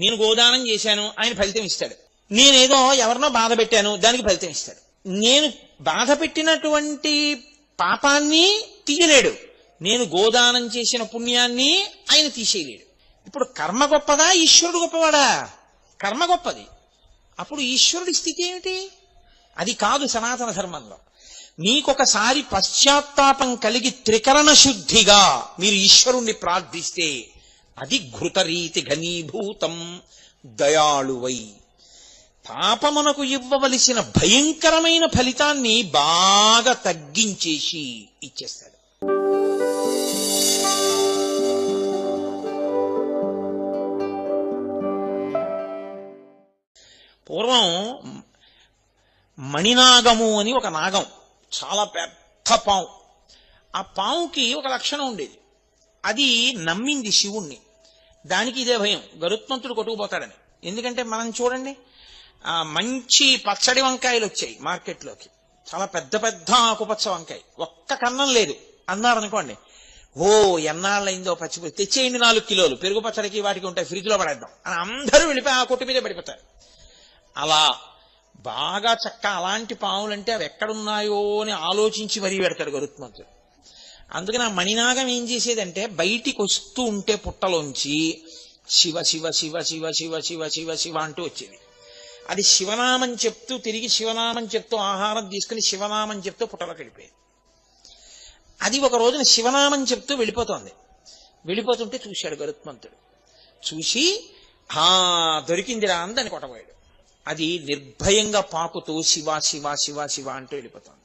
నేను గోదానం చేశాను, ఆయన ఫలితం ఇస్తాడు. నేనేదో ఎవరినో బాధ పెట్టాను, దానికి ఫలితం ఇస్తాడు. నేను బాధ పెట్టినటువంటి పాపాన్ని తీయలేడు, నేను గోదానం చేసిన పుణ్యాన్ని ఆయన తీసేయలేడు. ఇప్పుడు కర్మ గొప్పదా, ఈశ్వరుడు గొప్పవాడా? కర్మ గొప్పది. అప్పుడు ఈశ్వరుడి స్థితి ఏమిటి? అది కాదు సనాతన ధర్మంలో. మీకొకసారి పశ్చాత్తాపం కలిగి త్రికరణ శుద్ధిగా మీరు ఈశ్వరుణ్ణి ప్రార్థిస్తే అది ఘృతరీతి ఘనీభూతం దయాళువై పాపమునకు ఇవ్వవలసిన భయంకరమైన ఫలితాన్ని బాగా తగ్గించేసి ఇచ్చేస్తాడు. పూర్వం మణినాగము అని ఒక నాగం, చాలా పెద్ద పాము. ఆ పాముకి ఒక లక్షణం ఉండేది, అది నమ్మింది శివుణ్ణి. దానికి ఇదే భయం, గరుత్మంతుడు కొట్టుకుపోతాడని. ఎందుకంటే మనం చూడండి, మంచి పచ్చడి వంకాయలు వచ్చాయి మార్కెట్లోకి, చాలా పెద్ద పెద్ద ఆకుపచ్చ వంకాయ, ఒక్క కన్నం లేదు అన్నారనుకోండి, ఓ ఎన్నాళ్ళైందో పచ్చిపోయి తెచ్చేయండి 4 కిలోలు, పెరుగు పచ్చడికి వాటికి ఉంటాయి, ఫ్రిడ్జ్ లో పడేద్దాం అని అందరూ వెళ్ళిపోయి ఆ కొట్టు మీదే పడిపోతారు. అలా బాగా చక్క అలాంటి పాములంటే అవి ఎక్కడున్నాయో అని ఆలోచించి మరీ పెడతాడు గరుత్మంతుడు. అందుకని ఆ మణినాగం ఏం చేసేదంటే బయటికి వస్తూ ఉంటే పుట్టలోంచి శివ శివ శివ శివ శివ శివ శివ శివ అంటూ వచ్చేది. అది శివనామం చెప్తూ తిరిగి శివనామం చెప్తూ ఆహారం తీసుకుని శివనామం చెప్తూ పుట్టలోకి వెళ్ళిపోయేది. అది ఒక రోజున శివనామం చెప్తూ వెళ్ళిపోతోంది. వెళ్ళిపోతుంటే చూశాడు గరుత్మంతుడు. చూసి దొరికిందిరా అని దాన్ని కొట్టబోయాడు. అది నిర్భయంగా పాకుతూ శివ శివ శివ శివ అంటూ వెళ్ళిపోతోంది.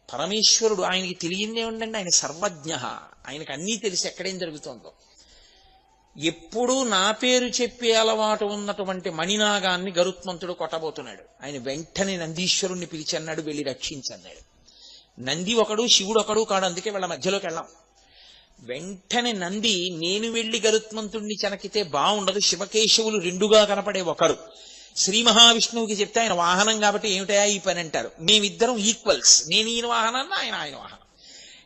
పరమేశ్వరుడు, ఆయనకి తెలియందే ఉండండి, ఆయన సర్వజ్ఞ, ఆయనకు అన్నీ తెలిసి ఎక్కడేం జరుగుతోందో. ఎప్పుడూ నా పేరు చెప్పే అలవాటు ఉన్నటువంటి మణినాగాన్ని గరుత్మంతుడు కొట్టబోతున్నాడు. ఆయన వెంటనే నందీశ్వరుణ్ణి పిలిచి అన్నాడు, వెళ్ళి రక్షించన్నాడు. నంది ఒకడు, శివుడు ఒకడు కాడు, అందుకే వాళ్ళ మధ్యలోకి వెళ్ళాం. వెంటనే నంది, నేను వెళ్ళి గరుత్మంతుణ్ణి చెనకితే బాగుండదు, శివకేశవులు రెండుగా కనపడే ఒకరు. శ్రీ మహావిష్ణువుకి చెప్తే ఆయన వాహనం కాబట్టి ఏమిటయా ఈ పని అంటారు. మేమిద్దరం ఈక్వల్స్, నేను ఈయన వాహనాన్ని ఆయన వాహనం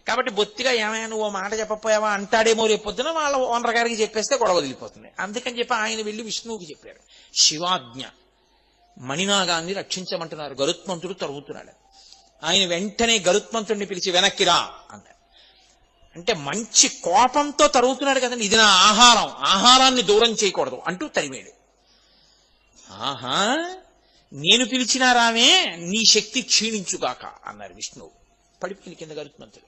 కాబట్టి బొత్తిగా ఏమైనా నువ్వు మాట చెప్పపోయావా అంటాడేమో రేపు పొద్దున వాళ్ళ ఓనర్ గారికి చెప్పేస్తే గొడవ వదిలిపోతుంది. అందుకని చెప్పి ఆయన వెళ్ళి విష్ణువుకి చెప్పారు. శివాజ్ఞ, మణినాగాన్ని రక్షించమంటున్నారు, గరుత్మంతుడు తరుగుతున్నాడు. ఆయన వెంటనే గరుత్మంతుడిని పిలిచి వెనక్కిరా అన్నాడు. అంటే మంచి కోపంతో తరుగుతున్నాడు కదండి, ఇది నా ఆహారం, ఆహారాన్ని దూరం చేయకూడదు అంటూ తరిమేడు. ఆహా, నేను పిలిచినా రామే, నీ శక్తి క్షీణించుగాక అన్నారు విష్ణువు. పడిపోయిన కింద గరుత్మంతుడు.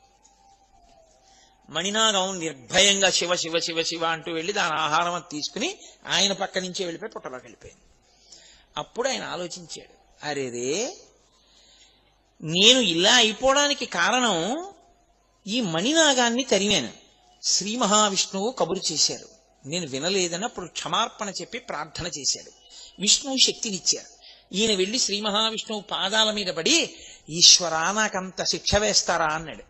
మణినాగం నిర్భయంగా శివ శివ శివ శివ అంటూ వెళ్ళి దాని ఆహారం తీసుకుని ఆయన పక్క నుంచే వెళ్ళిపోయి పుట్టలోకి వెళ్ళిపోయింది. అప్పుడు ఆయన ఆలోచించాడు, అరేరే, నేను ఇలా అయిపోవడానికి కారణం ఈ మణినాగాన్ని తరిమాను. శ్రీ మహావిష్ణువు కబురు చేశారు, నేను వినలేదని అప్పుడు క్షమార్పణ చెప్పి ప్రార్థన చేశాడు. విష్ణువు శక్తినిచ్చారు. ఈయన వెళ్ళి శ్రీ మహావిష్ణువు పాదాల మీద పడి, ఈశ్వరా నాకంత శిక్ష వేస్తారా అన్నాడు.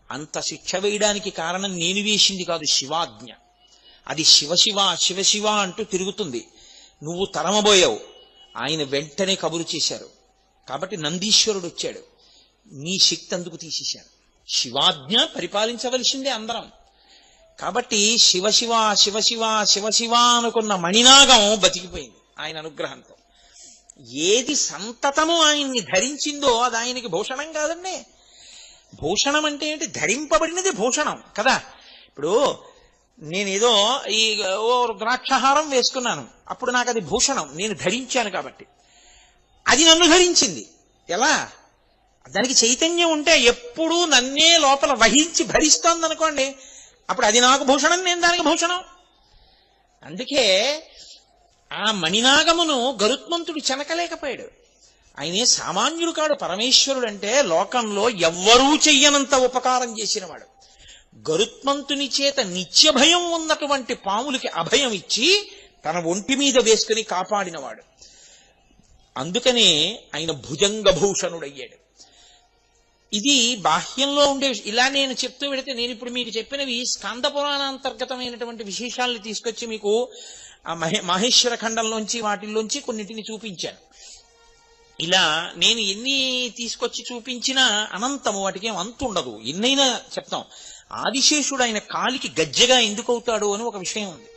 అంత శిక్ష వేయడానికి కారణం నేను వేసింది కాదు, శివాజ్ఞ. అది శివశివ శివశివ అంటూ తిరుగుతుంది, నువ్వు తరమబోయావు. ఆయన వెంటనే కబురు చేశారు కాబట్టి నందీశ్వరుడు వచ్చాడు, నీ శక్తి అందుకు తీసేశాను. శివాజ్ఞ పరిపాలించవలసిందే అందరం. కాబట్టి శివశివ శివశివ శివశివ అనుకున్న మణినాగం బతికిపోయింది ఆయన అనుగ్రహంతో. ఏది సంతతము ఆయన్ని ధరించిందో అది ఆయనకి భూషణం కాదండి. భూషణం అంటే ఏంటి? ధరింపబడినది భూషణం కదా. ఇప్పుడు నేనేదో ఈ ద్రాక్షహారం వేసుకున్నాను, అప్పుడు నాకు అది భూషణం, నేను ధరించాను కాబట్టి. అది నన్ను ధరించింది. ఎలా? దానికి చైతన్యం ఉంటే ఎప్పుడూ నన్నే లోపల వహించి భరిస్తోంది అనుకోండి, అప్పుడు అది నాకు భూషణం, నేను దానికి భూషణం. అందుకే ఆ మణినాగమును గరుత్మంతుడు చెనకలేకపోయాడు. ఆయనే సామాన్యుడు కాడు. పరమేశ్వరుడు అంటే లోకంలో ఎవ్వరూ చెయ్యనంత ఉపకారం చేసినవాడు. గరుత్మంతుని చేత నిత్య భయం ఉన్నటువంటి పాములకి అభయం ఇచ్చి తన ఒంటి మీద వేసుకుని కాపాడినవాడు. అందుకనే ఆయన భుజంగభూషణుడయ్యాడు. ఇది బాహ్యంలో ఉండే. ఇలా నేను చెప్తూ వెళితే నేను ఇప్పుడు మీకు చెప్పినవి స్కంద పురాణాంతర్గతమైనటువంటి విశేషాలను తీసుకొచ్చి మీకు ఆ మహేశ్వర ఖండంలోంచి వాటిల్లోంచి కొన్నిటిని చూపించాను. ఇలా నేను ఎన్ని తీసుకొచ్చి చూపించినా అనంతము, వాటికి ఏం అంతు ఉండదు, ఎన్నైనా చెప్తాం. ఆదిశేషుడు ఆయన కాలికి గజ్జెగా ఎందుకు అవుతాడు అని ఒక విషయం ఉంది.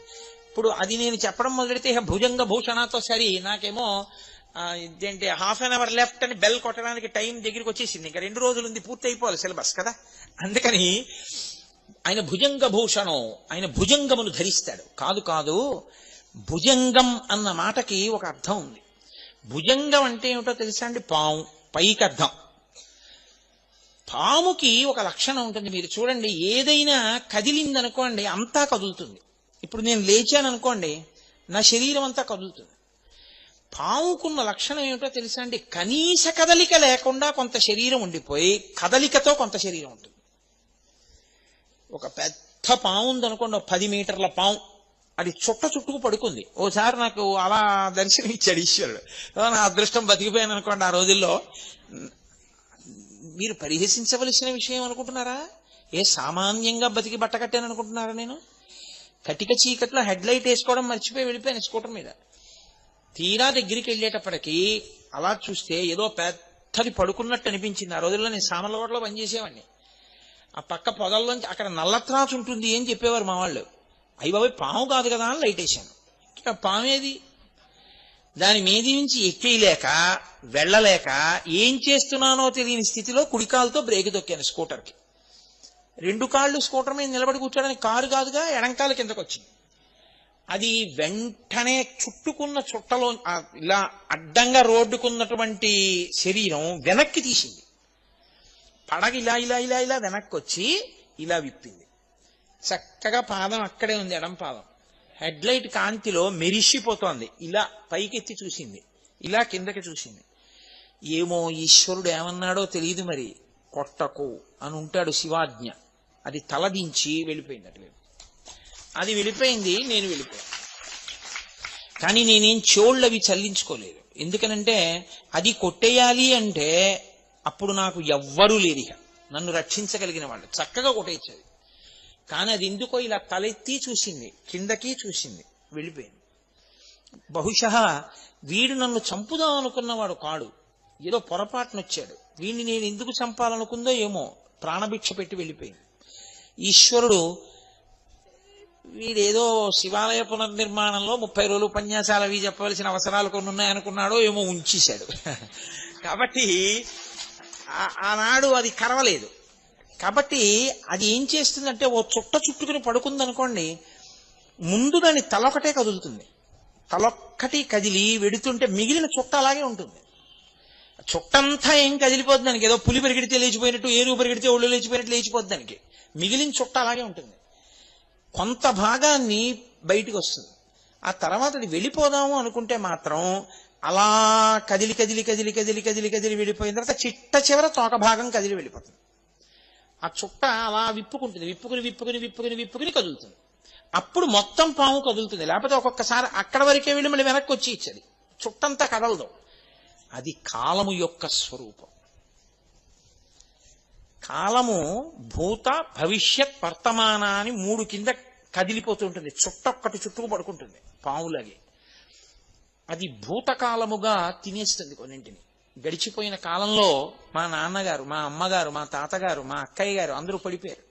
ఇప్పుడు అది నేను చెప్పడం మొదలెడితే ఇక భుజంగ భూషణతో సరి నాకేమో ఇదేంటి 1/2 అవర్ లెఫ్ట్ అని బెల్ కొట్టడానికి టైం దగ్గరికి వచ్చేసింది. ఇంకా 2 రోజులు ఉంది, పూర్తి అయిపోవాలి సిలబస్ కదా. అందుకని ఆయన భుజంగ భూషణం, ఆయన భుజంగమును ధరిస్తాడు. కాదు కాదు, భుజంగం అన్న మాటకి ఒక అర్థం ఉంది. భుజంగం అంటే ఏమిటో తెలుసా అండి? పాము, పైకి అర్థం. పాముకి ఒక లక్షణం ఉంటుంది. మీరు చూడండి, ఏదైనా కదిలిందనుకోండి అంతా కదులుతుంది. ఇప్పుడు నేను లేచాను అనుకోండి, నా శరీరం అంతా కదులుతుంది. పాముకున్న లక్షణం ఏమిటో తెలుసా అండి? కనీస కదలిక లేకుండా కొంత శరీరం ఉండిపోయి కదలికతో కొంత శరీరం ఉంటుంది. ఒక పెద్ద పాము ఉందనుకోండి, 10 మీటర్ల పాము, అది చుట్టుకు పడుకుంది. ఓసారి నాకు అలా దర్శనం ఇచ్చాడు ఈశ్వరుడు. నా అదృష్టం బతికిపోయాను అనుకోండి. ఆ రోజుల్లో మీరు పరిహసించవలసిన విషయం అనుకుంటున్నారా? సామాన్యంగా బతికి బట్ట కట్టాను అనుకుంటున్నారా? నేను కటిక చీకట్లో హెడ్ లైట్ వేసుకోవడం మర్చిపోయి వెళ్ళిపోయాను స్కూటర్ మీద. తీరా దగ్గరికి వెళ్ళేటప్పటికి అలా చూస్తే ఏదో పెద్దది పడుకున్నట్టు అనిపించింది. ఆ రోజుల్లో నేను సామలవాడలో పనిచేసేవాడిని. ఆ పక్క పొదల్లోంచి అక్కడ నల్లత్రాసు ఉంటుంది అని చెప్పేవారు మా వాళ్ళు. అయ్యి బాబాయ్, పాము కాదు కదా అని లైట్ వేసాను. పామేది? దాని మీది నుంచి ఎక్కేయలేక వెళ్ళలేక ఏం చేస్తున్నానో తెలియని స్థితిలో కుడికాలతో బ్రేక్ దొక్కాను స్కూటర్కి. 2 కాళ్ళు స్కూటర్ మీద నిలబడి కూర్చోడానికి, కారు కాదుగా, ఎడంకాల కిందకు వచ్చింది. అది వెంటనే చుట్టుకున్న చుట్టలో ఇలా అడ్డంగా రోడ్డుకున్నటువంటి శరీరం వెనక్కి తీసింది. పడగ ఇలా ఇలా ఇలా ఇలా వెనక్కి వచ్చి ఇలా విప్పింది. చక్కగా పాదం అక్కడే ఉంది, ఎడం పాదం. హెడ్ లైట్ కాంతిలో మెరిసిపోతోంది. ఇలా పైకెత్తి చూసింది, ఇలా కిందకి చూసింది. ఏమో ఈశ్వరుడు ఏమన్నాడో తెలియదు మరి, కొట్టకు అని ఉంటాడు శివాజ్ఞ. అది తలదించి వెళ్ళిపోయింది. అది వెళ్ళిపోయింది, నేను వెళ్ళిపోయాను. కానీ నేనేం చోళ్ళవి చల్లించుకోలేదు. ఎందుకనంటే అది కొట్టేయాలి అంటే అప్పుడు నాకు ఎవ్వరూ లేరిక, నన్ను రక్షించగలిగిన వాళ్ళు. చక్కగా కొట్టేయచ్చేది. కానీ అది ఎందుకో ఇలా తలెత్తి చూసింది, కిందకి చూసింది, వెళ్ళిపోయింది. బహుశా వీడు నన్ను చంపుదాం అనుకున్నవాడు కాడు, ఏదో పొరపాటునొచ్చాడు. వీడిని నేను ఎందుకు చంపాలనుకుందో ఏమో, ప్రాణభిక్ష పెట్టి వెళ్ళిపోయింది. ఈశ్వరుడు వీడేదో శివాలయ పునర్నిర్మాణంలో 30 రోజులు ఉపన్యాసాలు అవి చెప్పవలసిన అవసరాలు కొన్ని ఉన్నాయనుకున్నాడో ఏమో, ఉంచేశాడు. కాబట్టి ఆనాడు అది కరవలేదు. కాబట్టి అది ఏం చేస్తుందంటే, ఓ చుట్టుకుని పడుకుందనుకోండి, ముందు దాని తలొకటే కదులుతుంది. తలొక్కటి కదిలి వెడుతుంటే మిగిలిన చుట్ట అలాగే ఉంటుంది. చుట్టంతా ఏం కదిలిపోతుంది దానికి. ఏదో పులి పరిగెడితే లేచిపోయినట్టు, ఏనుగు పరిగెడితే ఒళ్ళు లేచిపోయినట్టు లేచిపోద్ది దానికి. మిగిలిన చుట్ట అలాగే ఉంటుంది. కొంత భాగాన్ని బయటికి వస్తుంది. ఆ తర్వాత అది వెళ్ళిపోదాము అనుకుంటే మాత్రం అలా కదిలి కదిలి కదిలి కదిలి కదిలి కదిలి వెళ్ళిపోయిన తర్వాత చిట్ట చివర తోక భాగం కదిలి వెళ్ళిపోతుంది. ఆ చుట్ట అలా విప్పుకుంటుంది, విప్పుకుని విప్పుకుని విప్పుకుని విప్పుకుని కదులుతుంది. అప్పుడు మొత్తం పాము కదులుతుంది. లేకపోతే ఒక్కొక్కసారి అక్కడ వరకే వెళ్ళి మళ్ళీ వెనక్కి వచ్చి ఇచ్చేది, చుట్టంతా కదలదు. అది కాలము యొక్క స్వరూపం. కాలము భూత భవిష్యత్ వర్తమాన అని 3 కింద కదిలిపోతుంటుంది. చుట్టొక్కటి చుట్టుకు పడుకుంటుంది పాములాగే. అది భూతకాలముగా తినేస్తుంది కొన్నింటిని. గడిచిపోయిన కాలంలో మా నాన్నగారు, మా అమ్మగారు, మా తాతగారు, మా అక్కయ్య గారు అందరూ పడిపోయారు.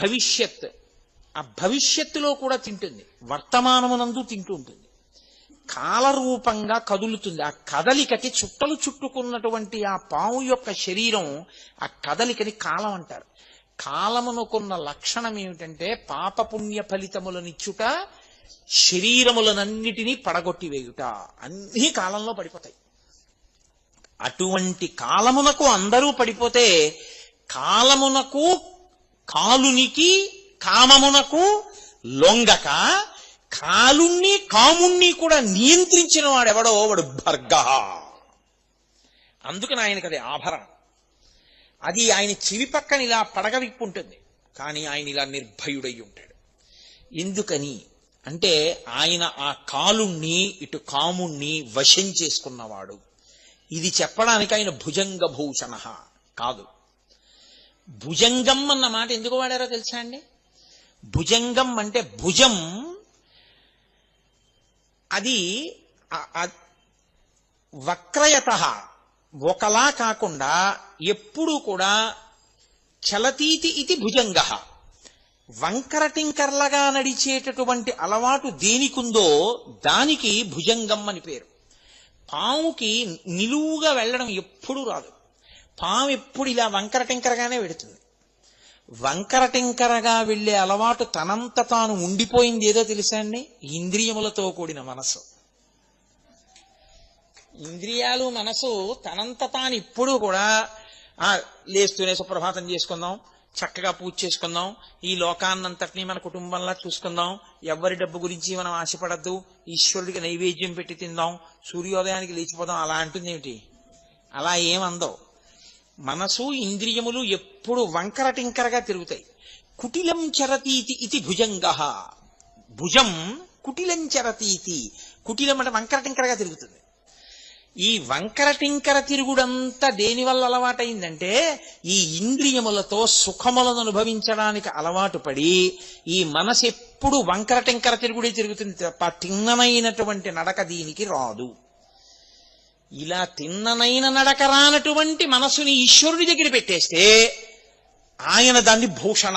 భవిష్యత్, ఆ భవిష్యత్తులో కూడా తింటుంది, వర్తమానమునందు తింటూ ఉంటుంది. కాలరూపంగా కదులుతుంది. ఆ కదలికకి చుట్టలు చుట్టుకున్నటువంటి ఆ పాము యొక్క శరీరం, ఆ కదలికని కాలం అంటారు. కాలమునకున్న లక్షణం ఏమిటంటే పాపపుణ్య ఫలితములనిచ్చుట, శరీరములనన్నిటినీ పడగొట్టివేయుట. అన్నీ కాలంలో పడిపోతాయి. అటువంటి కాలమునకు అందరూ పడిపోతే, కాలమునకు కాలునికి కామమునకు లొంగక కాలుణ్ణి కాముణ్ణి కూడా నియంత్రించిన వాడెవడో వాడు భర్గ. అందుకని ఆయనకు అది ఆభరణం. అది ఆయన చెవి పక్కన ఇలా పడగ విప్పుంటుంది, కానీ ఆయన ఇలా నిర్భయుడై ఉంటాడు. ఎందుకని అంటే ఆయన ఆ కాలుణ్ణి ఇటు కాముణ్ణి వశం చేసుకున్నవాడు. ఇది చెప్పడానికి ఆయన భుజంగ భూషణ కాదు. భుజంగం అన్న మాట ఎందుకు వాడారో తెలుసా అండి? భుజంగం అంటే భుజం, అది వక్రయత, ఒకలా కాకుండా ఎప్పుడూ కూడా చలతీతి ఇది భుజంగ. వంకర టింకర్లగా నడిచేటటువంటి అలవాటు దేనికుందో దానికి భుజంగం అని పేరు. పాముకి నిలువుగా వెళ్ళడం ఎప్పుడూ రాదు. పాము ఎప్పుడు ఇలా వంకర టింకరగానే వెడుతుంది. వంకర టింకరగా వెళ్లే అలవాటు తనంత తాను ఉండిపోయింది ఏదో తెలుసా అండి? ఇంద్రియములతో కూడిన మనసు. ఇంద్రియాలు మనసు తనంత తాను ఇప్పుడు కూడా లేస్తూనే సుప్రభాతం చేసుకుందాం, చక్కగా పూజ చేసుకుందాం, ఈ లోకాన్నంతటినీ మన కుటుంబంలా చూసుకుందాం, ఎవరి డబ్బు గురించి మనం ఆశపడద్దు, ఈశ్వరుడికి నైవేద్యం పెట్టి తిందాం, సూర్యోదయానికి లేచిపోదాం అలా అంటుంది ఏమిటి? అలా ఏమందవు. మనసు ఇంద్రియములు ఎప్పుడు వంకర టింకరగా తిరుగుతాయి. కుటిలం చరతీతి ఇది భుజంగ. భుజం కుటిలం చరతీతి. కుటిలం అంటే వంకర టింకరగా తిరుగుతుంది. ఈ వంకర టింకర తిరుగుడంతా దేనివల్ల అలవాటైందంటే ఈ ఇంద్రియములతో సుఖములను అనుభవించడానికి అలవాటు పడి ఈ మనసు ఎప్పుడు వంకర టింకర తిరుగుడే తిరుగుతుంది తప్ప తిన్ననైనటువంటి నడక దీనికి రాదు. ఇలా తిన్ననైన నడక రానటువంటి మనసుని ఈశ్వరుడి దగ్గర పెట్టేస్తే ఆయన దాన్ని భూషణ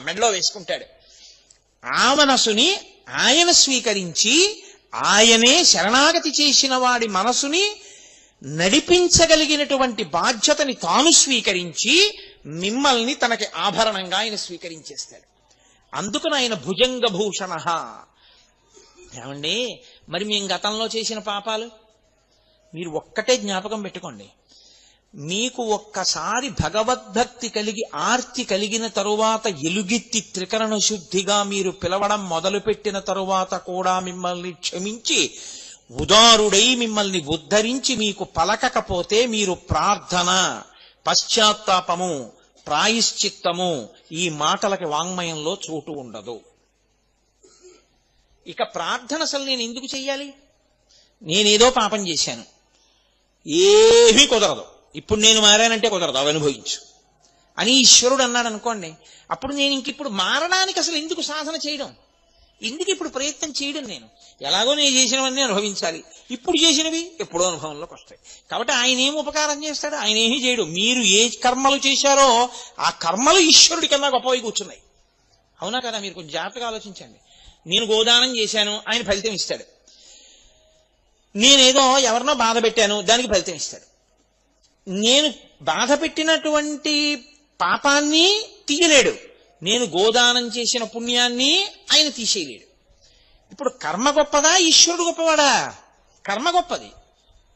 మెడలో వేసుకుంటాడు. ఆ మనసుని ఆయన స్వీకరించి ఆయనే శరణాగతి చేసిన వాడి మనసుని నడిపించగలిగినటువంటి బాధ్యతని తాను స్వీకరించి మిమ్మల్ని తనకి ఆభరణంగా ఆయన స్వీకరించేస్తాడు. అందుకని ఆయన భుజంగ భూషణ. ఏమండి, మరి మేము గతంలో చేసిన పాపాలు మీరు ఒక్కటే జ్ఞాపకం పెట్టుకోండి. మీకు ఒక్కసారి భగవద్భక్తి కలిగి ఆర్తి కలిగిన తరువాత ఎలుగెత్తి త్రికరణ శుద్ధిగా మీరు పిలవడం మొదలుపెట్టిన తరువాత కూడా మిమ్మల్ని క్షమించి ఉదారుడై మిమ్మల్ని ఉద్ధరించి మీకు పలకకపోతే మీరు ప్రార్థన, పశ్చాత్తాపము, ప్రాయశ్చిత్తము ఈ మాటలకి వాంగ్మయంలో చోటు ఉండదు. ఇక ప్రార్థన అసలు నేను ఎందుకు చెయ్యాలి? నేనేదో పాపం చేశాను, ఏమీ కుదరదు, ఇప్పుడు నేను మారానంటే కుదరదు, అవి అనుభవించు అని ఈశ్వరుడు అన్నాడు అనుకోండి. అప్పుడు నేను ఇంకిప్పుడు మారడానికి అసలు ఎందుకు సాధన చేయడం, ఎందుకు ఇప్పుడు ప్రయత్నం చేయడం? నేను ఎలాగో నేను చేసినవన్నీ అనుభవించాలి, ఇప్పుడు చేసినవి ఎప్పుడో అనుభవంలోకి వస్తాయి. కాబట్టి ఆయన ఏం ఉపకారం చేస్తాడు? ఆయన ఏమీ చేయడు. మీరు ఏ కర్మలు చేశారో ఆ కర్మలు ఈశ్వరుడి కన్నా గొప్పవి కూర్చున్నాయి. అవునా కదా? మీరు కొంచెం జాగ్రత్తగా ఆలోచించండి. నేను గోదానం చేశాను, ఆయన ఫలితం ఇస్తాడు. నేనేదో ఎవరినో బాధ పెట్టాను, దానికి ఫలితం ఇస్తాడు. నేను బాధ పెట్టినటువంటి పాపాన్ని తీయలేడు, నేను గోదానం చేసిన పుణ్యాన్ని ఆయన తీసేయలేడు. ఇప్పుడు కర్మ గొప్పదా, ఈశ్వరుడు గొప్పవాడా? కర్మ గొప్పది.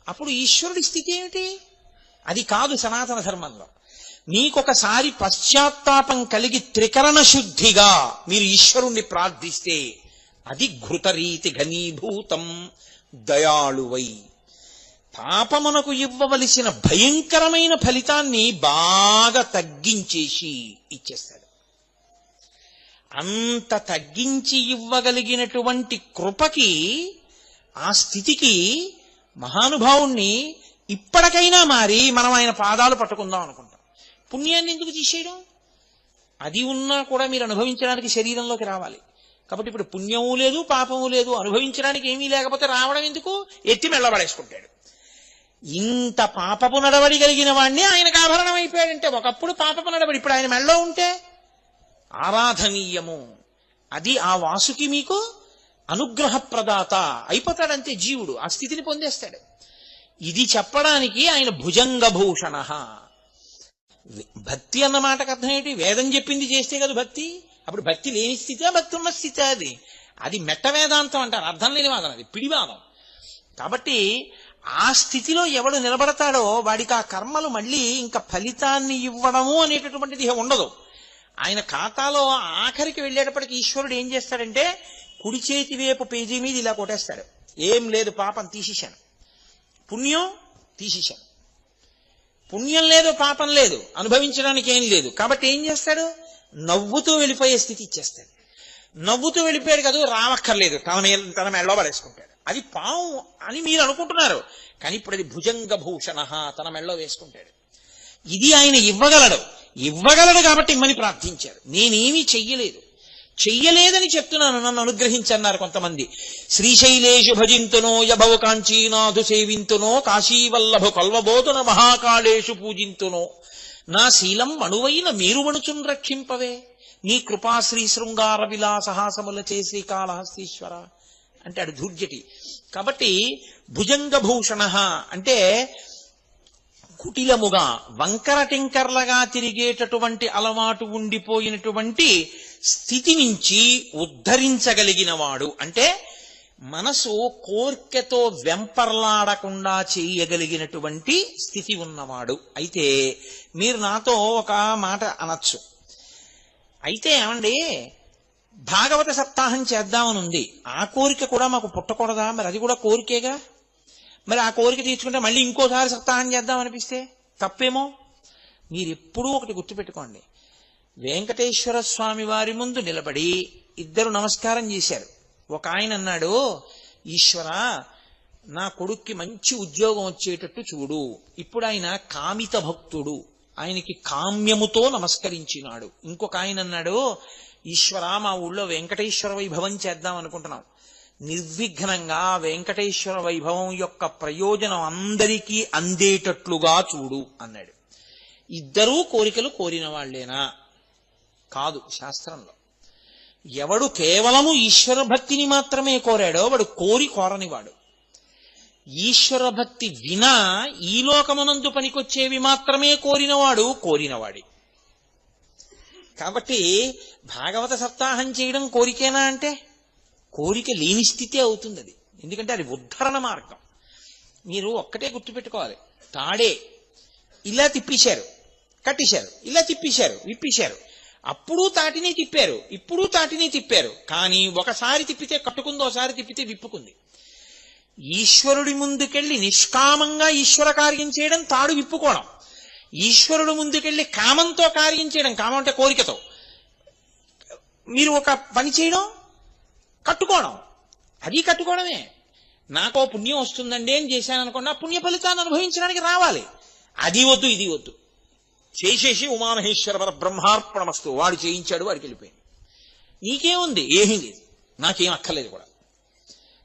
అప్పుడు ఈశ్వరుడి స్థితి ఏమిటి? అది కాదు సనాతన ధర్మంలో. మీకొకసారి పశ్చాత్తాపం కలిగి త్రికరణ శుద్ధిగా మీరు ఈశ్వరుణ్ణి ప్రార్థిస్తే అది ఘృతరీతి ఘనీభూతం దయాళువై పాపమునకు ఇవ్వవలసిన భయంకరమైన ఫలితాన్ని బాగా తగ్గించేసి ఇచ్చేస్తాడు. అంత తగ్గించి ఇవ్వగలిగినటువంటి కృపకి, ఆ స్థితికి మహానుభావుణ్ణి ఇప్పటికైనా మారి మనం ఆయన పాదాలు పట్టుకుందాం అనుకుంటాం. పుణ్యాన్ని ఎందుకు తీసేయడం? అది ఉన్నా కూడా మీరు అనుభవించడానికి శరీరంలోకి రావాలి. కాబట్టి ఇప్పుడు పుణ్యము లేదు, పాపము లేదు, అనుభవించడానికి ఏమీ లేకపోతే రావడం ఎందుకు? ఎత్తి మెళ్ళబడేసుకుంటాడు. ఇంత పాపపు నడవడి కలిగిన వాడిని ఆయనకు ఆభరణం అయిపోయాడంటే, ఒకప్పుడు పాపపు నడవడి ఇప్పుడు ఆయన మెళ్ళలో ఉంటే ఆరాధనీయము. అది ఆ వాసుకి మీకు అనుగ్రహ ప్రదాత అయిపోతాడంతే జీవుడు, ఆ స్థితిని పొందేస్తాడు. ఇది చెప్పడానికి ఆయన భుజంగభూషణ. భక్తి అన్న మాటకు అర్థం ఏంటి? వేదం చెప్పింది చేస్తే కదా భక్తి. అప్పుడు భక్తి లేని స్థితే, భక్తి ఉన్న స్థితే. అది మెట్ట వేదాంతం అంటారు, అర్థం లేని వాదం, అది పిడివాదం. కాబట్టి ఆ స్థితిలో ఎవడు నిలబడతాడో వాడికి ఆ కర్మలు మళ్ళీ ఇంకా ఫలితాన్ని ఇవ్వడము అనేటటువంటిది ఉండదు. ఆయన ఖాతాలో ఆఖరికి వెళ్ళేటప్పటికి ఈశ్వరుడు ఏం చేస్తాడంటే కుడి చేతి వైపు పేజీ మీద ఇలా కొట్టేస్తాడు. ఏం లేదు, పాపం తీసేశాను, పుణ్యం తీసేశాను. పుణ్యం లేదు, పాపం లేదు, అనుభవించడానికి ఏం లేదు. కాబట్టి ఏం చేస్తాడు? నవ్వుతూ వెళ్ళిపోయే స్థితి ఇచ్చేస్తాడు. నవ్వుతూ వెళ్ళిపోయాడు కదా, రావక్కర్లేదు, తన మెడలో పడేసుకుంటాడు. అది పాము అని మీరు అనుకుంటున్నారు, కానీ ఇప్పుడు అది భుజంగ భూషణ, తన మెడలో వేసుకుంటాడు. ఇది ఆయన ఇవ్వగలడు కాబట్టి ఇమ్మని ప్రార్థించారు. నేనేమీ చెయ్యలేదని చెప్తున్నాను, నన్ను అనుగ్రహించన్నారు కొంతమంది. శ్రీశైలేషు భజింతునో యభవ కాంచీనాథు సేవింతునో కాశీవల్లభు కల్వబోతున మహాకాళేషు పూజింతునో నా శీలం అణువైన మేరుమణుచున్ రక్షింపవే. నీ కృపాశ్రీ శృంగార విలాసహాసముల చే శ్రీకాళహస్తీశ్వర అంటాడు ధూర్జటి. కాబట్టి భుజంగభూషణ అంటే కుటిలముగా వంకర టింకర్లగా తిరిగేటటువంటి అలవాటు ఉండిపోయినటువంటి స్థితి నుంచి ఉద్ధరించగలిగిన వాడు. అంటే మనసు కోర్కెతో వెంపర్లాడకుండా చేయగలిగినటువంటి స్థితి ఉన్నవాడు. అయితే మీరు నాతో ఒక మాట అనొచ్చు, అయితే ఏమండి భాగవత సప్తాహం చేద్దామని ఉంది, ఆ కోరిక కూడా మాకు పుట్టకూడదా? మరి అది కూడా కోరికేగా. మరి ఆ కోరిక తీర్చుకుంటే మళ్ళీ ఇంకోసారి సప్తాహం చేద్దామనిపిస్తే తప్పేమో. మీరు ఎప్పుడూ ఒకటి గుర్తుపెట్టుకోండి, వెంకటేశ్వర స్వామి వారి ముందు నిలబడి ఇద్దరు నమస్కారం చేశారు. ఒక ఆయన అన్నాడు, ఈశ్వర నా కొడుక్కి మంచి ఉద్యోగం వచ్చేటట్టు చూడు. ఇప్పుడు ఆయన కామిత భక్తుడు, ఆయనకి కామ్యముతో నమస్కరించినాడు. ఇంకొక ఆయన అన్నాడు, ఈశ్వర మా ఊళ్ళో వెంకటేశ్వర వైభవం చేద్దాం అనుకుంటున్నాం, నిర్విఘ్నంగా వెంకటేశ్వర వైభవం యొక్క ప్రయోజనం అందరికీ అందేటట్లుగా చూడు అన్నాడు. ఇద్దరూ కోరికలు కోరిన వాళ్లేనా? కాదు. శాస్త్రంలో ఎవడు కేవలము ఈశ్వర భక్తిని మాత్రమే కోరాడో వాడు కోరనివాడు. ఈశ్వర భక్తి వినా ఈ లోకమునందు పనికొచ్చేవి మాత్రమే కోరినవాడి. కాబట్టి భాగవత సప్తాహం చేయడం కోరికేనా అంటే కోరిక లేని స్థితే అవుతుంది అది. ఎందుకంటే అది ఉద్ధరణ మార్గం. మీరు ఒక్కటే గుర్తుపెట్టుకోవాలి, తాడే ఇలా తిప్పేశారు, కట్టేశారు, ఇలా తిప్పేశారు, విప్పేశారు, అప్పుడు తాటిని తిప్పారు, ఇప్పుడు తాటిని తిప్పారు. కానీ ఒకసారి తిప్పితే కట్టుకుంది, ఒకసారి తిప్పితే విప్పుకుంది. ఈశ్వరుడి ముందుకెళ్ళి నిష్కామంగా ఈశ్వర కార్యం చేయడం తాడు విప్పుకోవడం, ఈశ్వరుడు ముందుకెళ్ళి కామంతో కార్యం చేయడం, కామం అంటే కోరికతో మీరు ఒక పని చేయడం, కట్టుకోవడం, అది కట్టుకోవడమే. నాకో పుణ్యం వస్తుందండి అని చేశాను అనుకోండి, ఆ పుణ్య ఫలితాన్ని అనుభవించడానికి రావాలి. అది వద్దు, ఇది వద్దు, చేసేసి ఉమామహేశ్వర పర బ్రహ్మార్పణమస్తు, వాడు చేయించాడు, వాడికి వెళ్ళిపోయింది. నీకేముంది? ఏమీ లేదు, నాకేం అక్కర్లేదు కూడా.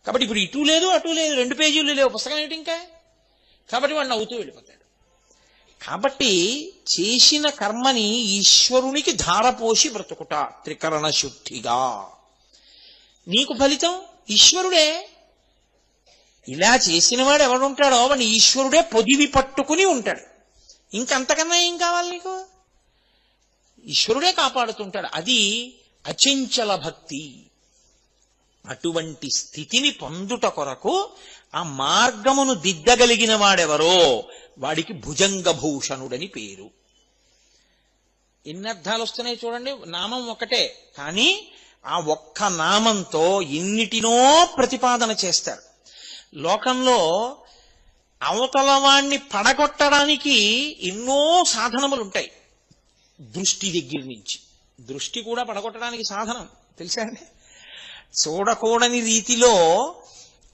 కాబట్టి ఇప్పుడు ఇటు లేదు అటు లేదు, 2 పేజీలు లేవు, పుస్తకం ఏంటి ఇంకా. కాబట్టి వాడు నవ్వుతూ వెళ్ళిపోతాడు. కాబట్టి చేసిన కర్మని ఈశ్వరునికి ధారపోసి బ్రతుకుట త్రికరణ శుద్ధిగా. నీకు ఫలితం ఈశ్వరుడే. ఇలా చేసినవాడు ఎవడుంటాడో వాడిని ఈశ్వరుడే పొదివి పట్టుకుని ఉంటాడు. ఇంకంతకన్నా ఏం కావాలి నీకు? ఈశ్వరుడే కాపాడుతుంటాడు. అది అచంచల భక్తి. అటువంటి స్థితిని పొందుట కొరకు ఆ మార్గమును దిద్దగలిగిన వాడెవరో వాడికి భుజంగభూషణుడని పేరు. ఎన్ని అర్థాలు వస్తున్నాయి చూడండి. నామం ఒకటే, కానీ ఆ ఒక్క నామంతో ఎన్నిటినో ప్రతిపాదన చేస్తారు. లోకంలో అవతల వాణ్ణి పడగొట్టడానికి ఎన్నో సాధనములు ఉంటాయి. దృష్టి దగ్గర నుంచి, దృష్టి కూడా పడగొట్టడానికి సాధనం తెలుసా అండి. చూడకూడని రీతిలో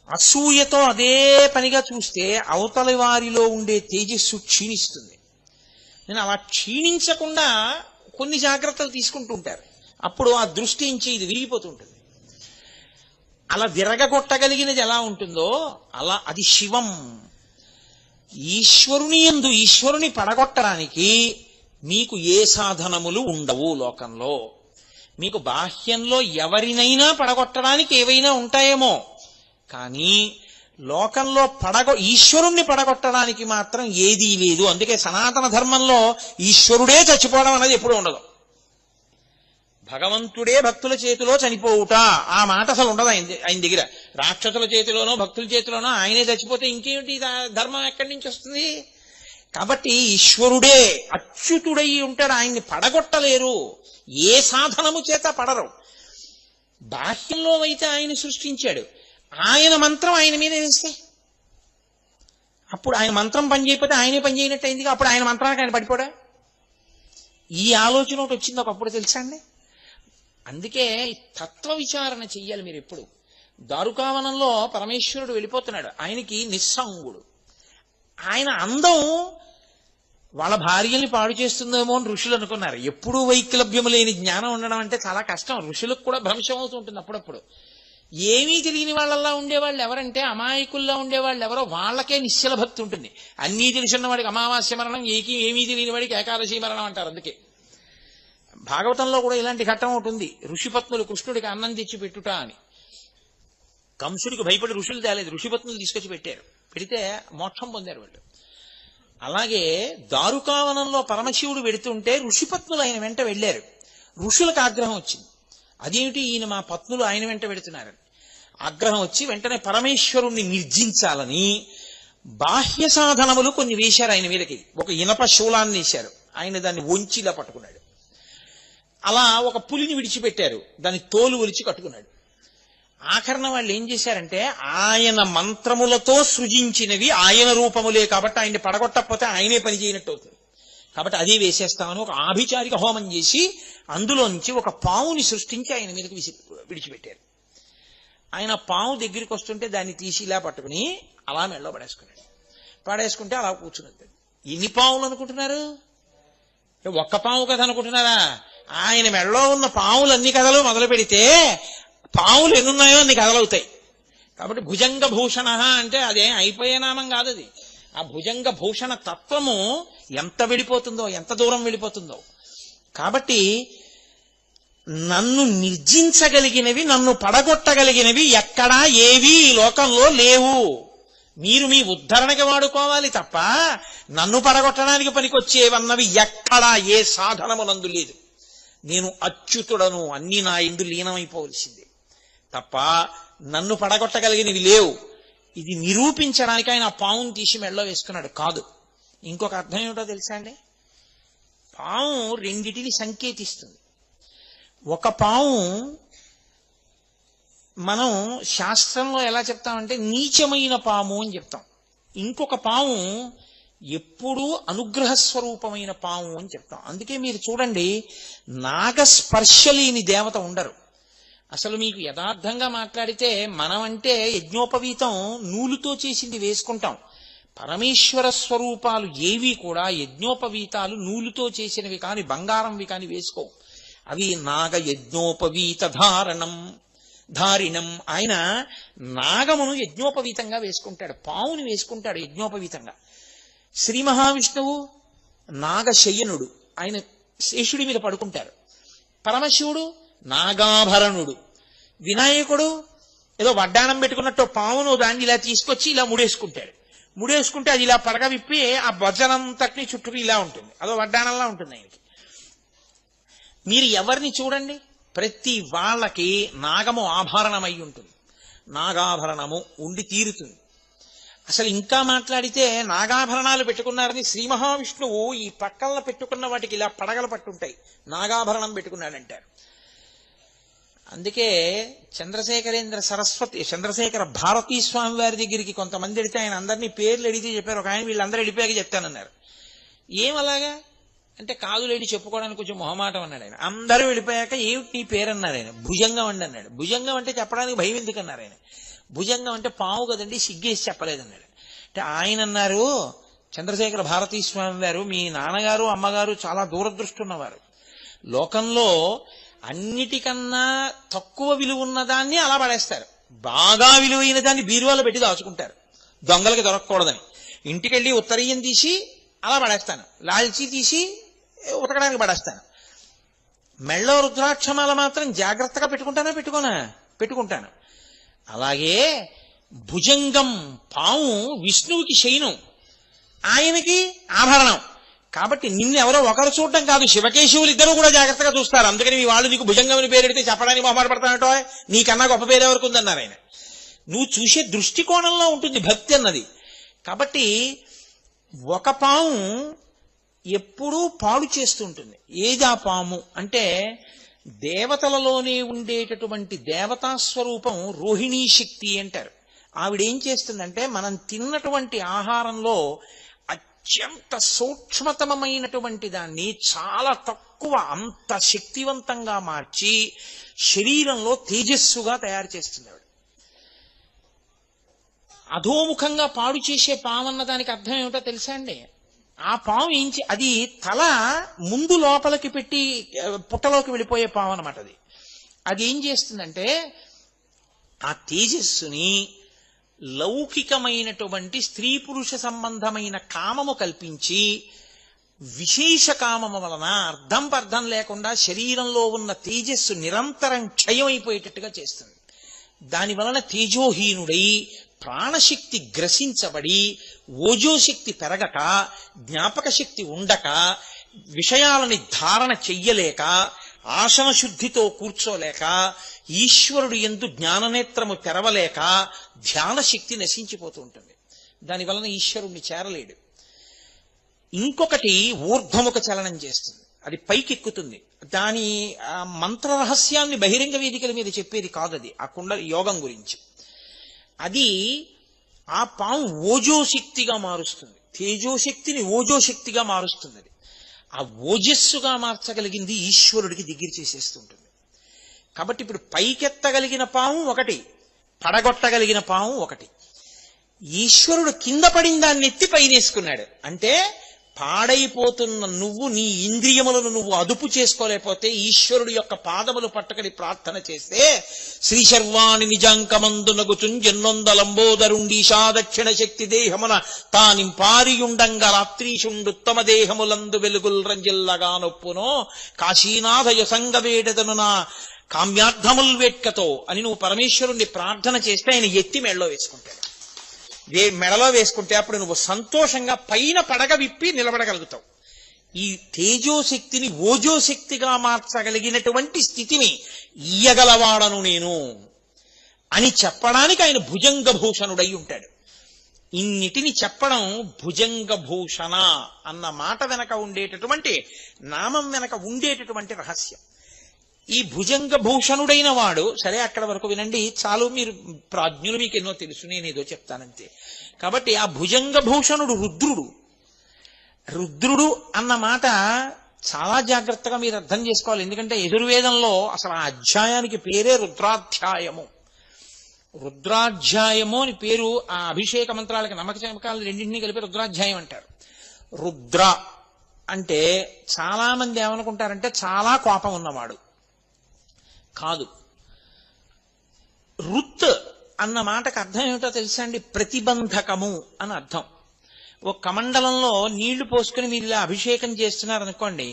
అసూయతో అదే పనిగా చూస్తే అవతలి వారిలో ఉండే తేజస్సు క్షీణిస్తుంది. నేను అలా క్షీణించకుండా కొన్ని జాగ్రత్తలు తీసుకుంటూ ఉంటారు. అప్పుడు ఆ దృష్టి నుంచి ఇది విరిగిపోతుంటుంది. అలా విరగగొట్టగలిగినది ఎలా ఉంటుందో అలా అది శివం. ఈశ్వరుని యందు ఈశ్వరుని పడగొట్టడానికి మీకు ఏ సాధనములు ఉండవు లోకంలో. మీకు బాహ్యంలో ఎవరినైనా పడగొట్టడానికి ఏవైనా ఉంటాయేమో, కానీ లోకంలో ఈశ్వరుణ్ణి పడగొట్టడానికి మాత్రం ఏదీ లేదు. అందుకే సనాతన ధర్మంలో ఈశ్వరుడే చచ్చిపోవడం అనేది ఎప్పుడూ ఉండదు. భగవంతుడే భక్తుల చేతిలో చనిపోవుట ఆ మాట అసలు ఉండదు ఆయన దగ్గర. రాక్షసుల చేతిలోనో భక్తుల చేతిలోనో ఆయనే చచ్చిపోతే ఇంకేమిటి ధర్మం ఎక్కడి నుంచి వస్తుంది? కాబట్టి ఈశ్వరుడే అచ్యుతుడై ఉంటాడు, ఆయన్ని పడగొట్టలేరు. ఏ సాధనము చేత పడరు. బాహ్యంలో అయితే ఆయన సృష్టించాడు, ఆయన మంత్రం ఆయన మీద వేస్తే అప్పుడు ఆయన మంత్రం పనిచేయకపోతే ఆయనే పని చేయనట్టు అయింది. అప్పుడు ఆయన మంత్రానికి ఆయన పడిపోడా? ఈ ఆలోచన ఒకటి వచ్చింది ఒకప్పుడు, తెలుసా అండి. అందుకే తత్వ విచారణ చెయ్యాలి మీరు ఎప్పుడు. దారుకావనంలో పరమేశ్వరుడు వెళ్ళిపోతున్నాడు, ఆయనకి నిస్సంగుడు. ఆయన అందం వాళ్ళ భార్యల్ని పాడు చేస్తుందేమో అని ఋషులు అనుకున్నారు. ఎప్పుడూ వైక్లభ్యము లేని జ్ఞానం ఉండడం అంటే చాలా కష్టం. ఋషులకు కూడా భ్రంశం అవుతూ ఉంటుంది అప్పుడప్పుడు. ఏమీ తెలియని వాళ్ళల్లా ఉండేవాళ్ళు ఎవరంటే, అమాయకుల్లా ఉండేవాళ్ళు ఎవరో వాళ్ళకే నిశ్చల భక్తి ఉంటుంది. అన్నీ తెలిసిన వాడికి అమావాస్య మరణం, ఏమీ తెలియని వాడికి ఏకాదశి మరణం అంటారు. అందుకే భాగవతంలో కూడా ఇలాంటి ఘట్టం ఒకటి ఉంది. ఋషిపత్నులు కృష్ణుడికి అన్నం తెచ్చి పెట్టుట అని. కంసుడికి భయపడి ఋషులు తేలేదు, ఋషిపత్నులు తీసుకొచ్చి పెట్టారు. పెడితే మోక్షం పొందారు వాళ్ళు. అలాగే దారుకావనంలో పరమశివుడు వెడుతుంటే ఋషిపత్నులు ఆయన వెంట వెళ్ళారు. ఋషులకు ఆగ్రహం వచ్చింది, అదేమిటి ఈయన మా పత్నులు ఆయన వెంట వెడుతున్నారని. ఆగ్రహం వచ్చి వెంటనే పరమేశ్వరుణ్ణి నిర్జించాలని బాహ్య సాధనములు కొన్ని వేశారు ఆయన మీదకి. ఒక ఇనప శూలాన్ని వేశారు, ఆయన దాన్ని వంచిలా పట్టుకున్నాడు. అలా ఒక పులిని విడిచిపెట్టారు, దాన్ని తోలు ఒలిచి కట్టుకున్నాడు. ఆఖరణ వాళ్ళు ఏం చేశారంటే ఆయన మంత్రములతో సృజించినవి ఆయన రూపములే కాబట్టి ఆయన్ని పడగొట్టకపోతే ఆయనే పని చేయనట్టు అవుతుంది. కాబట్టి అదే వేసేస్తామని ఒక ఆభిచారిక హోమం చేసి అందులో నుంచి ఒక పావుని సృష్టించి ఆయన మీదకి విడిచిపెట్టారు. ఆయన పావు దగ్గరికి వస్తుంటే దాన్ని తీసి ఇలా పట్టుకుని అలా మెళ్ళో పడేసుకున్నాడు. పడేసుకుంటే అలా కూర్చున్నది. ఎన్ని పావులు అనుకుంటున్నారు? ఒక్క పావు కథ అనుకుంటున్నారా? ఆయన మెళ్ళో ఉన్న పావులన్నీ కథలు మొదలు పెడితే పావులు ఎన్నున్నాయో అన్ని కథలవుతాయి. కాబట్టి భుజంగ భూషణ అంటే అదేం అయిపోయే నామం కాదు అది. ఆ భుజంగ భూషణ తత్వము ఎంత వెళ్ళిపోతుందో, ఎంత దూరం వెళ్ళిపోతుందో. కాబట్టి నన్ను నిర్జించగలిగినవి, నన్ను పడగొట్టగలిగినవి ఎక్కడా ఏవి ఈ లోకంలో లేవు. మీరు మీ ఉద్ధరణకి వాడుకోవాలి తప్ప నన్ను పడగొట్టడానికి పనికొచ్చేవన్నవి ఎక్కడా ఏ సాధనమునందు లేదు. నేను అచ్యుతుడను, అన్ని నా యందు లీనమైపోవలసిందే తప్ప నన్ను పడగొట్టగలిగినవి లేవు. ఇది నిరూపించడానికి ఆయన పావును తీసి మెళ్ళో వేసుకున్నాడు కాదు. ఇంకొక అర్థం ఏమిటో తెలుసా అండి? పాము రెండిటిని సంకేతిస్తుంది. ఒక పాము మనం శాస్త్రంలో ఎలా చెప్తామంటే నీచమైన పాము అని చెప్తాం. ఇంకొక పాము ఎప్పుడూ అనుగ్రహ స్వరూపమైన పాము అని చెప్తాం. అందుకే మీరు చూడండి, నాగస్పర్శ లేని దేవత ఉండరు. అసలు మీకు యథార్థంగా మాట్లాడితే మనం అంటే యజ్ఞోపవీతం నూలుతో చేసింది వేసుకుంటాం. పరమేశ్వర స్వరూపాలు ఏవి కూడా యజ్ఞోపవీతాలు నూలుతో చేసినవి కాని బంగారంవి కాని వేసుకో. అవి నాగ యజ్ఞోపవీత ధారిణం. ఆయన నాగమును యజ్ఞోపవీతంగా వేసుకుంటాడు, పావుని వేసుకుంటాడు యజ్ఞోపవీతంగా. శ్రీ మహావిష్ణువు నాగశయనుడు, ఆయన శేషుడి మీద పడుకుంటారు. పరమశివుడు నాగాభరణుడు. వినాయకుడు ఏదో వడ్డానం పెట్టుకున్నట్టు పావును దాన్ని ఇలా తీసుకొచ్చి ఇలా ముడేసుకుంటాడు. ముడేసుకుంటే అది ఇలా పడగ విప్పి ఆ బొజ్జనంతటిని చుట్టూ ఇలా ఉంటుంది, అదో వడ్డానంలా ఉంటుంది ఆయనకి. మీరు ఎవరిని చూడండి, ప్రతి వాళ్ళకి నాగము ఆభరణమై ఉంటుంది, నాగాభరణము ఉండి తీరుతుంది. అసలు ఇంకా మాట్లాడితే నాగాభరణాలు పెట్టుకున్నారని శ్రీ మహావిష్ణువు ఈ పక్కన పెట్టుకున్న వాటికి ఇలా పడగలు పట్టుంటాయి, నాగాభరణం పెట్టుకున్నాడంటారు. అందుకే చంద్రశేఖర భారతీ స్వామి వారి దగ్గరికి కొంతమంది వెళితే ఆయన అందరినీ పేర్లు అడిగితే చెప్పారు. ఒక ఆయన వీళ్ళందరూ వెళ్ళిపోయాక చెప్తానన్నారు. ఏమలాగా అంటే కాదులేడి చెప్పుకోవడానికి కొంచెం మొహమాటం అన్నాడు ఆయన. అందరూ వెళ్ళిపోయాక ఏమిటి నీ పేరు అన్నారు ఆయన. భుజంగం అండి అన్నాడు. భుజంగం అంటే చెప్పడానికి భయం ఎందుకు అన్నారు ఆయన. భుజంగం అంటే పాము కదండి, సిగ్గేసి చెప్పలేదన్నాడు. అంటే ఆయన అన్నారు, చంద్రశేఖర భారతీ స్వామి వారు, మీ నాన్నగారు అమ్మగారు చాలా దూరదృష్టి ఉన్నవారు. లోకంలో అన్నిటికన్నా తక్కువ విలువ ఉన్నదాన్ని అలా పడేస్తారు, బాగా విలువైన దాన్ని బీరువాలో పెట్టి దాచుకుంటారు దొంగలకి దొరకకూడదని. ఇంటికెళ్ళి ఉత్తరీయం తీసి అలా పడేస్తాను, లాల్చీ తీసి ఉతకడానికి పడేస్తాను. మెళ్ళో రుద్రాక్షమాల మాత్రం జాగ్రత్తగా పెట్టుకుంటాను. అలాగే భుజంగం పాము విష్ణువుకి శయనం, ఆయనకి ఆభరణం. కాబట్టి నిన్ను ఎవరో ఒకరు చూడటం కాదు, శివకేశవులు ఇద్దరు కూడా జాగ్రత్తగా చూస్తారు. అందుకని మీ వాళ్ళు నీకు భుజంగం అని పేరెడితే చెప్పడానికి మొహమాట పడతానటో, నీకన్నా గొప్ప పేరు ఎవరికి ఉందన్నారు ఆయన. నువ్వు చూసే దృష్టికోణంలో ఉంటుంది భక్తి అన్నది. కాబట్టి ఒక పాము ఎప్పుడూ పాడు చేస్తుంటుంది. ఏది ఆ పాము అంటే దేవతలలోనే ఉండేటటువంటి దేవతా స్వరూపం రోహిణీ శక్తి అంటారు. ఆవిడేం చేస్తుందంటే మనం తిన్నటువంటి ఆహారంలో అత్యంత సూక్ష్మతమైనటువంటి దాన్ని చాలా తక్కువ అంత శక్తివంతంగా మార్చి శరీరంలో తేజస్సుగా తయారు చేస్తుంది. ఆవిడ అధోముఖంగా పాడు చేసే పాము అన్న దానికి అర్థం ఏమిటో తెలుసా అండి? ఆ పాము అది తల ముందు లోపలికి పెట్టి పుట్టలోకి వెళ్ళిపోయే పాము అనమాట. అది ఏం చేస్తుందంటే ఆ తేజస్సుని లౌకికమైనటువంటి స్త్రీ పురుష సంబంధమైన కామము కల్పించి విశేష కామము వలన అర్థం పర్థం లేకుండా శరీరంలో ఉన్న తేజస్సు నిరంతరం క్షయమైపోయేటట్టుగా చేస్తుంది. దాని వలన తేజోహీనుడై ప్రాణశక్తి గ్రసించబడి ఓజోశక్తి పెరగక, జ్ఞాపక శక్తి ఉండక, విషయాలని ధారణ చెయ్యలేక, ఆసన శుద్ధితో కూర్చోలేక, ఈశ్వరుడు యందు జ్ఞాననేత్రము తెరవలేక ధ్యాన శక్తి నశించిపోతూ ఉంటుంది. దాని వలన ఈశ్వరుణ్ణి చేరలేడు. ఇంకొకటి ఊర్ధ్వముఖ చలనం చేస్తుంది, అది పైకెక్కుతుంది. దాని మంత్ర రహస్యాన్ని బహిరంగ వేదికల మీద చెప్పేది కాదు, అది ఆ కుండలి యోగం గురించి. అది ఆ పాము ఓజోశక్తిగా మారుస్తుంది, తేజోశక్తిని ఓజోశక్తిగా మారుస్తుంది. అది ఆ ఓజస్సుగా మార్చగలిగింది ఈశ్వరుడికి దగ్గర చేసేస్తుంటుంది. కాబట్టి ఇప్పుడు పైకెత్తగలిగిన పాము ఒకటి, పడగొట్టగలిగిన పాము ఒకటి. ఈశ్వరుడు కింద పడిన దాన్ని ఎత్తి పైనేసుకున్నాడు. అంటే పాడైపోతున్న నువ్వు నీ ఇంద్రియములను నువ్వు అదుపు చేసుకోలేకపోతే ఈశ్వరుడు యొక్క పాదములు పట్టుకని ప్రార్థన చేస్తే శ్రీశర్వాణి నిజాంకమందునగుచుంజెన్నొందలంబోదరుండీశా దక్షిణ శక్తి దేహమున తానింపారియుండంగ రాత్రీషుండుత్తమ దేహములందు వెలుగుల్ రంజిల్లగా నొప్పునో కాశీనాథయ సంగవేడదను నా కామ్యార్థముల్ వేట్కతో అని నువ్వు పరమేశ్వరుణ్ణి ప్రార్థన చేస్తే ఆయన ఎత్తి మెడలో వేసుకుంటాడు. మెడలో వేసుకుంటే అప్పుడు నువ్వు సంతోషంగా పైన పడగ విప్పి నిలబడగలుగుతావు. ఈ తేజోశక్తిని ఓజోశక్తిగా మార్చగలిగినటువంటి స్థితిని ఇయ్యగలవాడను నేను అని చెప్పడానికి ఆయన భుజంగభూషణుడై ఉంటాడు. ఇన్నిటిని చెప్పడం భుజంగభూషణ అన్న మాట వెనక ఉండేటటువంటి, నామం వెనక ఉండేటటువంటి రహస్యం. ఈ భుజంగభూషణుడైన వాడు, సరే అక్కడ వరకు వినండి చాలు, మీరు ప్రాజ్ఞులు, మీకు ఎన్నో తెలుసు, నేనేదో చెప్తానంతే. కాబట్టి ఆ భుజంగభూషణుడు రుద్రుడు. రుద్రుడు అన్న మాట చాలా జాగ్రత్తగా మీరు అర్థం చేసుకోవాలి. ఎందుకంటే యజుర్వేదంలో అసలు ఆ అధ్యాయానికి పేరే రుద్రాధ్యాయము. రుద్రాధ్యాయము అని పేరు. ఆ అభిషేక మంత్రాలకి నమ్మక చమకాలు రెండింటినీ కలిపి రుద్రాధ్యాయం అంటారు. రుద్ర అంటే చాలా మంది ఏమనుకుంటారంటే చాలా కోపం ఉన్నవాడు కాదు. రుత్ అన్న మాటకు అర్థం ఏమిటో తెలుసా అండి? ప్రతిబంధకము అని అర్థం. ఓ కమండలంలో నీళ్లు పోసుకుని మీరు ఇలా అభిషేకం చేస్తున్నారనుకోండి,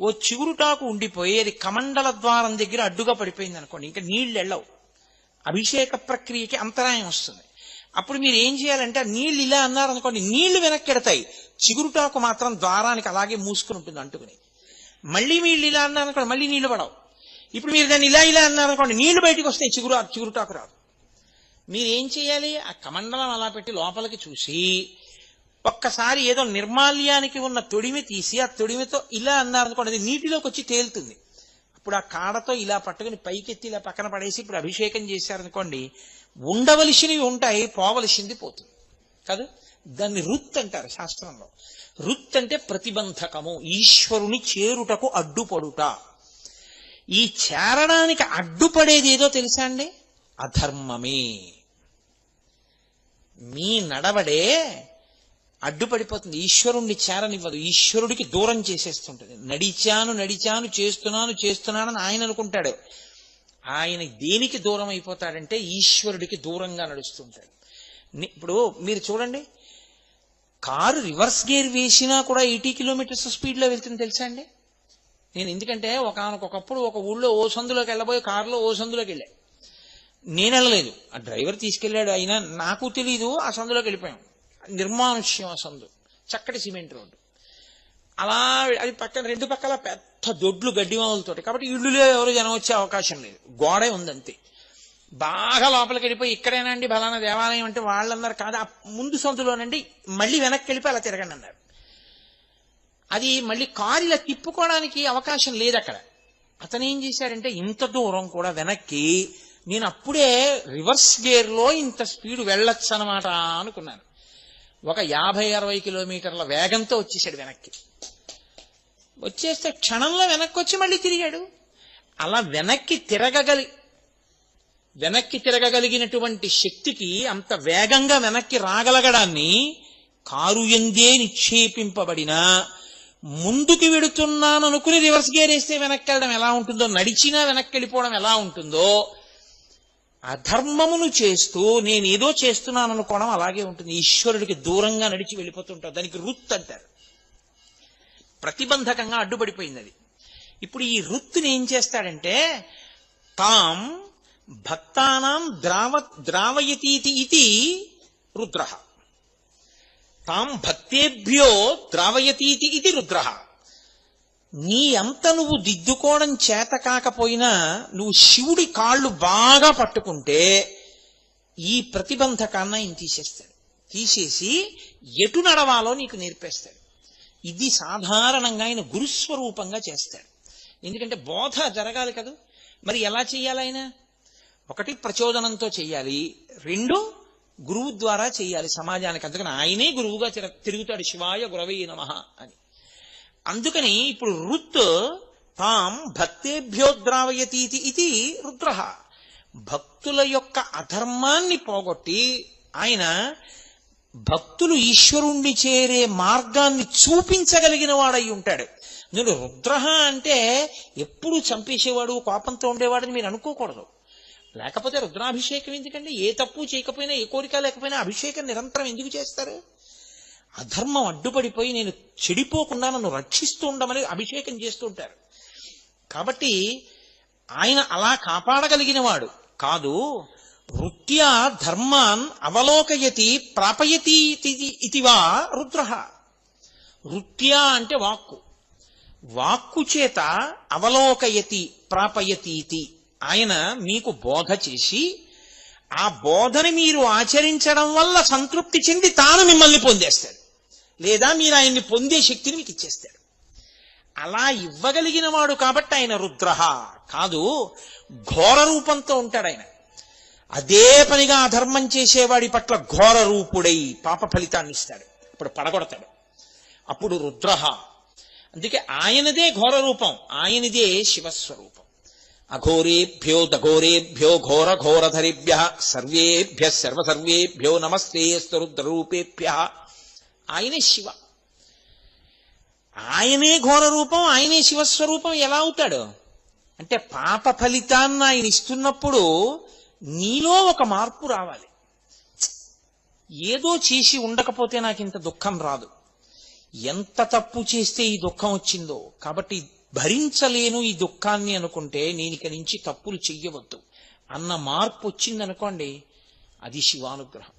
ఓ చిగురుటాకు ఉండిపోయి అది కమండల ద్వారం దగ్గర అడ్డుగా పడిపోయింది అనుకోండి, ఇంకా నీళ్లు వెళ్ళవు, అభిషేక ప్రక్రియకి అంతరాయం వస్తుంది. అప్పుడు మీరు ఏం చేయాలంటే నీళ్లు ఇలా అన్నారనుకోండి, నీళ్లు వెనక్కి ఎడతాయి, చిగురుటాకు మాత్రం ద్వారానికి అలాగే మూసుకుని ఉంటుంది అంటుకుని. మళ్ళీ వీళ్ళు ఇలా అన్నారనుకోండి, మళ్ళీ నీళ్లు పడవు. ఇప్పుడు మీరు దాన్ని ఇలా ఇలా అన్నారనుకోండి, నీళ్లు బయటకు వస్తాయి, చిగురుటాకు రాదు. మీరేం చేయాలి? ఆ కమండలం అలా పెట్టి లోపలికి చూసి ఒక్కసారి ఏదో నిర్మాల్యానికి ఉన్న తొడిమి తీసి ఆ తొడిమితో ఇలా అన్నారనుకోండి, అది నీటిలోకి వచ్చి తేలుతుంది. అప్పుడు ఆ కాడతో ఇలా పట్టుకుని పైకెత్తి ఇలా పక్కన పడేసి ఇప్పుడు అభిషేకం చేశారనుకోండి, ఉండవలసినవి ఉంటాయి, పోవలసింది పోతుంది కాదు. దాన్ని రుత్ అంటారు శాస్త్రంలో. రుత్ అంటే ప్రతిబంధకము, ఈశ్వరుని చేరుటకు అడ్డుపడుట. ఈ చేరడానికి అడ్డుపడేది ఏదో తెలుసా అండి? అధర్మమే. మీ నడవడే అడ్డుపడిపోతుంది, ఈశ్వరుణ్ణి చేరనివ్వదు, ఈశ్వరుడికి దూరం చేసేస్తుంటుంది. నడిచాను చేస్తున్నానని ఆయన అనుకుంటాడు. ఆయన దేనికి దూరం అయిపోతాడంటే ఈశ్వరుడికి దూరంగా నడుస్తుంటాడు. ఇప్పుడు మీరు చూడండి, కారు రివర్స్ గేర్ వేసినా కూడా 80 కిలోమీటర్స్ స్పీడ్లో వెళ్తుంది తెలుసా అండి? నేను ఎందుకంటే ఒకనకొకప్పుడు ఒక ఊళ్ళో ఓ సందులోకి వెళ్ళబోయి కారులో ఓ సందులోకి వెళ్ళా. నేను వెళ్ళలేదు, ఆ డ్రైవర్ తీసుకెళ్ళాడు. అయినా నాకు తెలీదు, ఆ సందులోకి వెళ్ళిపోయాం. నిర్మానుష్యం ఆ సందు, చక్కటి సిమెంట్ రోడ్డు. అలా అది పక్కన రెండు పక్కల పెద్ద దొడ్లు గడ్డిమాలతోటి, కాబట్టి ఇళ్ళులో ఎవరు జనం వచ్చే అవకాశం లేదు, గోడే ఉందంతే. బాగా లోపలికి వెళ్ళిపోయి ఇక్కడేనా అండి బలానా దేవాలయం అంటే వాళ్ళన్నారు కాదు, ఆ ముందు సందులోనండి, మళ్ళీ వెనక్కి వెళ్ళిపోయి అలా తిరగండి అన్నారు. అది మళ్ళీ కారు ఇలా తిప్పుకోవడానికి అవకాశం లేదు అక్కడ. అతను ఏం చేశాడంటే ఇంత దూరం కూడా వెనక్కి, నేను అప్పుడే రివర్స్ గేర్లో ఇంత స్పీడ్ వెళ్ళొచ్చు అనమాట అనుకున్నాను. ఒక 50-60 కిలోమీటర్ల వేగంతో వచ్చేసాడు వెనక్కి. వచ్చేస్తే క్షణంలో వెనక్కి వచ్చి మళ్ళీ తిరిగాడు. అలా వెనక్కి తిరగగలిగినటువంటి శక్తికి, అంత వేగంగా వెనక్కి రాగలగడాన్ని కారు ఎందే నిక్షేపింపబడిన, ముందుకు వెడుతున్నాను అనుకుని రివర్స్ గేర్ వేస్తే వెనక్కి వెళ్ళడం ఎలా ఉంటుందో, నడిచినా వెనక్కి వెళ్ళిపోవడం ఎలా ఉంటుందో, అధర్మమును చేస్తూ నేనేదో చేస్తున్నాను అనుకోవడం అలాగే ఉంటుంది. ఈశ్వరుడికి దూరంగా నడిచి వెళ్ళిపోతుంటారు. దానికి రుత్ అంటారు. ప్రతిబంధకంగా అడ్డుపడిపోయింది అది. ఇప్పుడు ఈ రుత్తుని ఏం చేస్తాడంటే తాం భక్తానాం ద్రావయతీతి ఇది రుద్ర, తాం భక్తేభ్యో ద్రావయతీతి ఇది రుద్ర. నీ అంత నువ్వు దిద్దుకోవడం చేత కాకపోయినా నువ్వు శివుడి కాళ్ళు బాగా పట్టుకుంటే ఈ ప్రతిబంధకాన్ని ఆయన తీసేస్తాడు. తీసేసి ఎటు నడవాలో నీకు నేర్పేస్తాడు. ఇది సాధారణంగా ఆయన గురుస్వరూపంగా చేస్తాడు. ఎందుకంటే బోధ జరగాలి కదా. మరి ఎలా చెయ్యాలి ఆయన? ఒకటి ప్రచోదనంతో చెయ్యాలి, రెండు గురువు ద్వారా చెయ్యాలి సమాజానికి. అందుకని ఆయనే గురువుగా తిరుగుతాడు, శివాయ గురవే నమః అని. అందుకని ఇప్పుడు రుత్ తాం భక్తేభ్యోద్రావయతీతి ఇది రుద్ర. భక్తుల యొక్క అధర్మాన్ని పోగొట్టి ఆయన భక్తులు ఈశ్వరుణ్ణి చేరే మార్గాన్ని చూపించగలిగిన వాడై ఉంటాడు. నేను రుద్ర అంటే ఎప్పుడు చంపేసేవాడు, కోపంతో ఉండేవాడని మీరు అనుకోకూడదు. లేకపోతే రుద్రాభిషేకం ఎందుకంటే ఏ తప్పు చేయకపోయినా ఏ కోరిక లేకపోయినా అభిషేకం నిరంతరం ఎందుకు చేస్తారు? అధర్మం అడ్డుపడిపోయి నేను చెడిపోకుండా నన్ను రక్షిస్తూ ఉండమని అభిషేకం చేస్తూ ఉంటారు. కాబట్టి ఆయన అలా కాపాడగలిగిన వాడు కాదు. వృత్యా ధర్మాన్ అవలోకయతి ప్రాపయతి ఇతివా రుద్ర. వృత్యా అంటే వాక్కు, వాక్కు చేత అవలోకయతి ప్రాపయతీతి. ఆయన మీకు బోధ చేసి ఆ బోధని మీరు ఆచరించడం వల్ల సంతృప్తి చెంది తాను మిమ్మల్ని పొందేస్తాడు, లేదా మీరు ఆయన్ని పొందే శక్తిని మీకు ఇచ్చేస్తాడు. అలా ఇవ్వగలిగిన వాడు కాబట్టి ఆయన రుద్ర కాదు. ఘోర రూపంతో ఉంటాడు ఆయన. అదే పనిగా అధర్మం చేసేవాడి పట్ల ఘోర రూపుడై పాప ఫలితాన్ని ఇస్తాడు, అప్పుడు పడగొడతాడు, అప్పుడు రుద్ర. అందుకే ఆయనదే ఘోర రూపం, ఆయనదే శివస్వరూపం. అఘోరేభ్యో దఘోరేభ్యో ఘోర ఘోరధరిభ్య సర్వేభ్య సర్వసర్వేభ్యో నమస్తేస్తు రుద్రరూపేభ్య. ఆయనే శివ, ఆయనే ఘోర రూపం, ఆయనే శివస్వరూపం. ఎలా అవుతాడు అంటే పాప ఫలితాన్ని ఆయన ఇస్తున్నప్పుడు నీలో ఒక మార్పు రావాలి. ఏదో చేసి ఉండకపోతే నాకు ఇంత దుఃఖం రాదు, ఎంత తప్పు చేస్తే ఈ దుఃఖం వచ్చిందో కాబట్టి భరించలేను ఈ దుఃఖాన్ని అనుకుంటే నేను ఇక నుంచి తప్పులు చెయ్యవద్దు అన్న మార్పు వచ్చిందనుకోండి, అది శివానుగ్రహం.